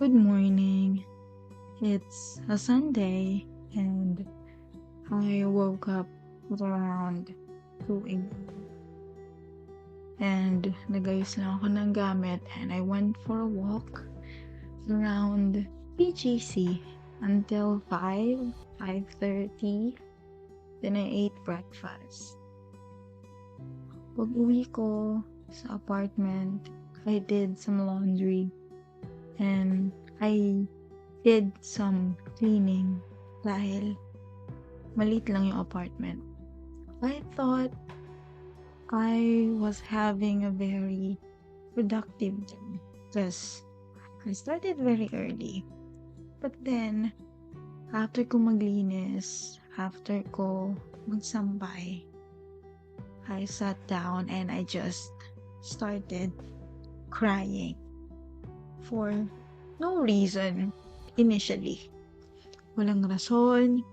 Good morning. It's a Sunday and I woke up at around 2 a.m. and nagayos lang ako ng gamit and I went for a walk around PGC until 5:30. Then I ate breakfast. Pag-uwi ko sa apartment, I did some laundry and I did some cleaning dahil maliit lang yung apartment. I thought I was having a very productive day because I started very early. But then, after ko maglinis, after ko magsampay, I sat down and I just started crying for no reason initially. Walang rason,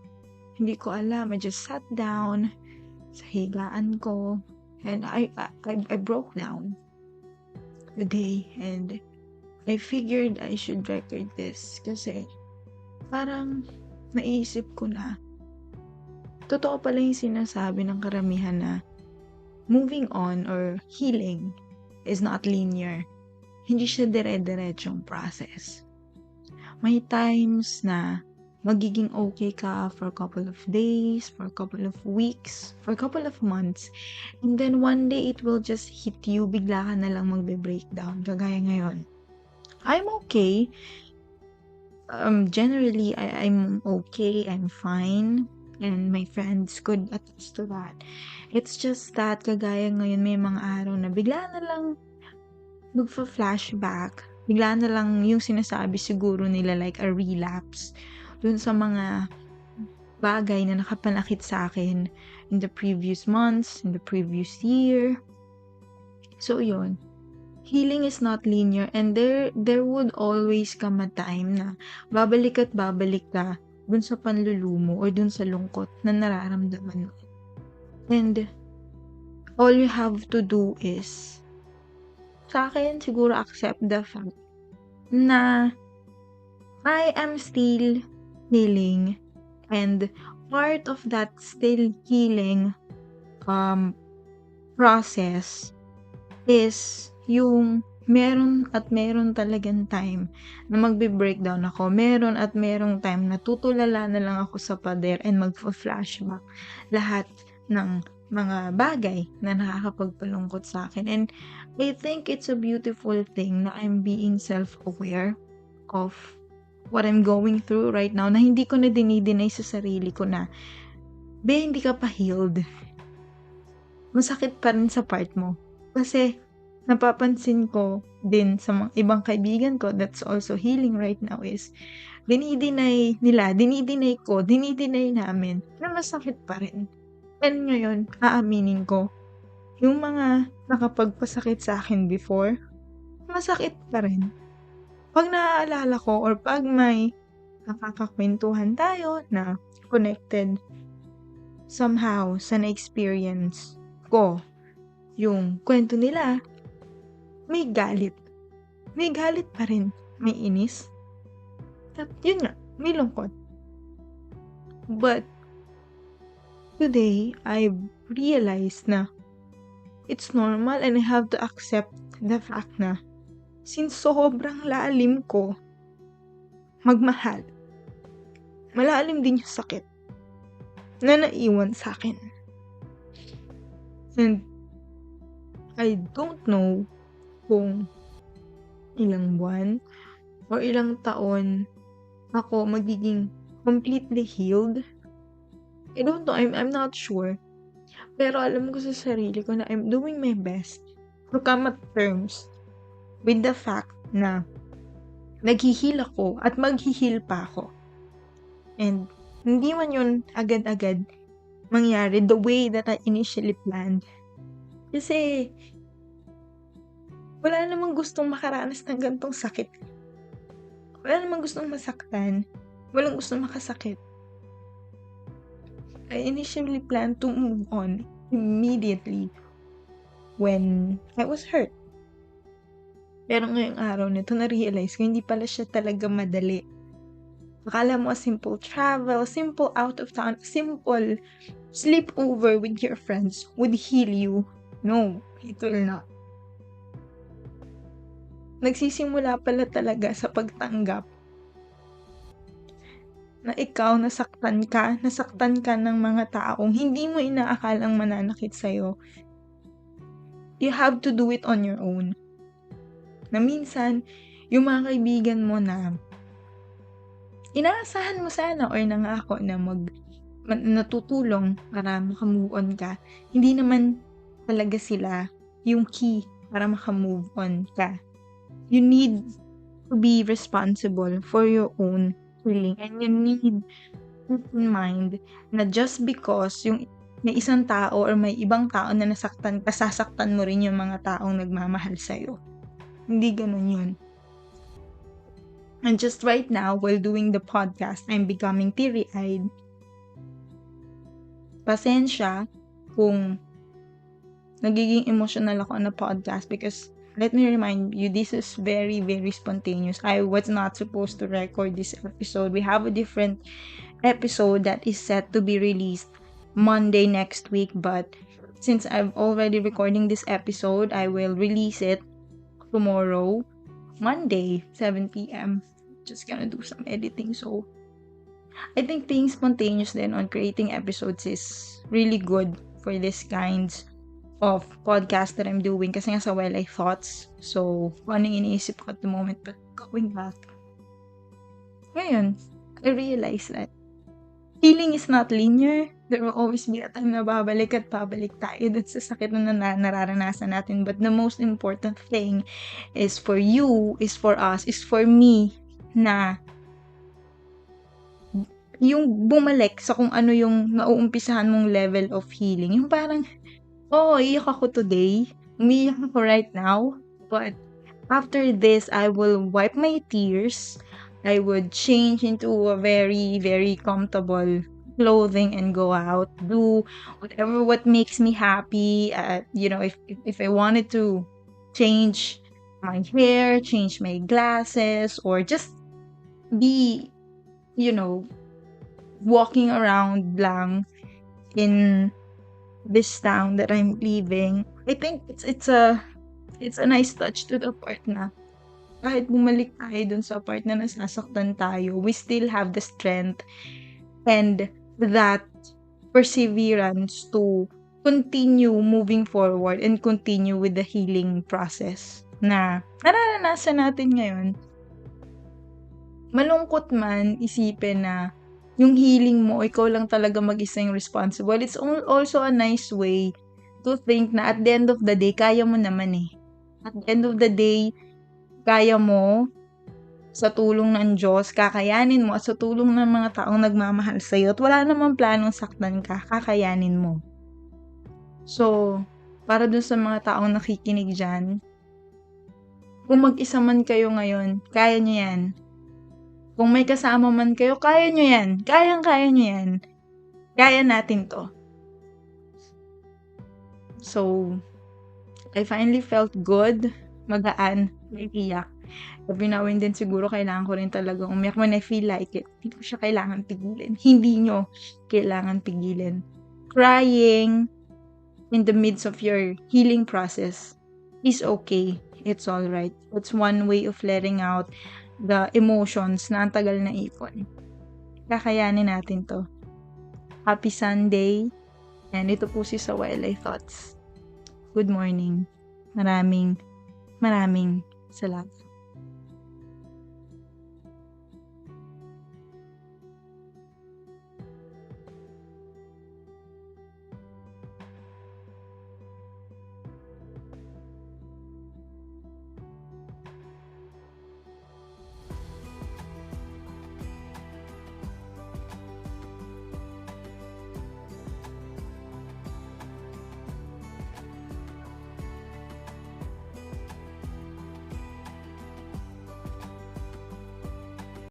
hindi ko alam. I just sat down sa higaan ko and I broke down today and I figured I should record this kasi parang naisip ko na totoo pala yung sinasabi ng karamihan na moving on or healing is not linear. Hindi siya dire-diretsong process. May times na magiging okay ka for a couple of days, for a couple of weeks, for a couple of months, and then one day it will just hit you, bigla ka na lang magbe-breakdown, kagaya ngayon. I'm okay. Generally, I'm okay, I'm fine, and my friends could attest to that. It's just that, kagaya ngayon, may mga araw na bigla na lang magfa-flashback, bigla na lang yung sinasabi siguro nila like a relapse dun sa mga bagay na nakapanakit sa akin in the previous months, in the previous year. So yun, healing is not linear and there would always come a time na babalik at babalik ka dun sa panlulumo or dun sa lungkot na nararamdaman mo. And all you have to do is, sa akin siguro, accept the fact na I am still healing and part of that still healing process is yung meron talagang time na magbe-breakdown ako. Meron at merong time na tutulala na lang ako sa pader and magfa-flashback lahat ng mga bagay na nakakapagpalungkot sa akin. And I think it's a beautiful thing na I'm being self-aware of what I'm going through right now, na hindi ko na dinideny sa sarili ko na, be, hindi ka pa healed. Masakit pa rin sa part mo. Kasi, napapansin ko din sa mga ibang kaibigan ko that's also healing right now is, dinideny namin na masakit pa rin. And ngayon, aaminin ko, yung mga nakapagpasakit sa akin before, masakit pa rin. Pag naaalala ko or pag may nakakakwentuhan tayo na connected somehow sa na-experience ko yung kwento nila, may galit. May galit pa rin. May inis. At yun nga, may lungkot. But today, I realized na it's normal and I have to accept the fact na since sobrang lalim ko magmahal, malalim din yung sakit na naiwan sa akin. And I don't know kung ilang buwan or ilang taon ako magiging completely healed. I don't know, I'm not sure. Pero alam ko sa sarili ko na I'm doing my best to come at terms with the fact na naghihil ako at maghihil pa ako. And hindi man yun agad-agad mangyari the way that I initially planned. Kasi wala namang gustong makaranas ng gantong sakit. Wala namang gustong masaktan. Walang gustong makasakit. I initially planned to move on immediately when I was hurt. Pero ngayong araw nito, na-realize ko, hindi pala siya talaga madali. Akala mo a simple travel, simple out of town, simple sleepover with your friends would heal you. No, it will not. Nagsisimula pala talaga sa pagtanggap na ikaw nasaktan ka ng mga taong hindi mo inaakalang mananakit sa'yo. You have to do it on your own. Na minsan, yung mga kaibigan mo na inaasahan mo sana or nangako na natutulong para makamove on ka, hindi naman talaga sila yung key para makamove on ka. You need to be responsible for your own healing, and you need to keep in mind na just because yung may isang tao or may ibang tao na nasaktan ka, sasaktan mo rin yung mga taong nagmamahal sa'yo. Hindi ganun yun. And just right now, while doing the podcast, I'm becoming teary-eyed. Pasensya kung nagiging emotional ako on a podcast, because let me remind you, this is very, very spontaneous. I was not supposed to record this episode. We have a different episode that is set to be released Monday next week, but since I'm already recording this episode, I will release it tomorrow, Monday, 7 p.m. Just gonna do some editing, so I think being spontaneous then on creating episodes is really good for this kinds of podcast that I'm doing, kasi nga sa I thoughts. So, kung anong iniisip ko at the moment, but going back, ngayon, I realized that healing is not linear. There will always be a time na babalik at pabalik tayo dun sa sakit na nararanasan natin. But the most important thing is for you, is for us, is for me, na yung bumalik sa kung ano yung nauumpisahan mong level of healing. Yung parang, iyak ako today. Umiiyak ako right now. But after this, I will wipe my tears. I would change into a very, very comfortable clothing and go out. Do whatever what makes me happy. If I wanted to change my hair, change my glasses, or just be, walking around lang in this town that I'm leaving. I think it's a nice touch to the part na kahit bumalik tayo dun sa part na nasasaktan tayo, we still have the strength and that perseverance to continue moving forward and continue with the healing process na nararanasan natin ngayon. Malungkot man isipin na yung healing mo, ikaw lang talaga mag-isa yung responsible. It's also a nice way to think na at the end of the day, kaya mo naman eh. At the end of the day, kaya mo, sa tulong ng Diyos, kakayanin mo, at sa tulong ng mga taong nagmamahal sa'yo, at wala namang planong saktan ka, kakayanin mo. So, para dun sa mga taong nakikinig dyan, kung mag-isa man kayo ngayon, kaya nyo yan. Kung may kasama man kayo, kaya nyo yan. Kayang-kaya nyo yan. Kaya natin to. So, I finally felt good, magaan, may iyak. Every now and then, siguro kailangan ko rin talaga umiyak when I feel like it. Hindi ko siya kailangan pigilin. Hindi nyo kailangan pigilin. Crying in the midst of your healing process is okay. It's alright. It's one way of letting out the emotions na ang tagal na ipon. Kakayanin natin to. Happy Sunday. And ito po si Sawelay Thoughts. Good morning. Maraming salamat.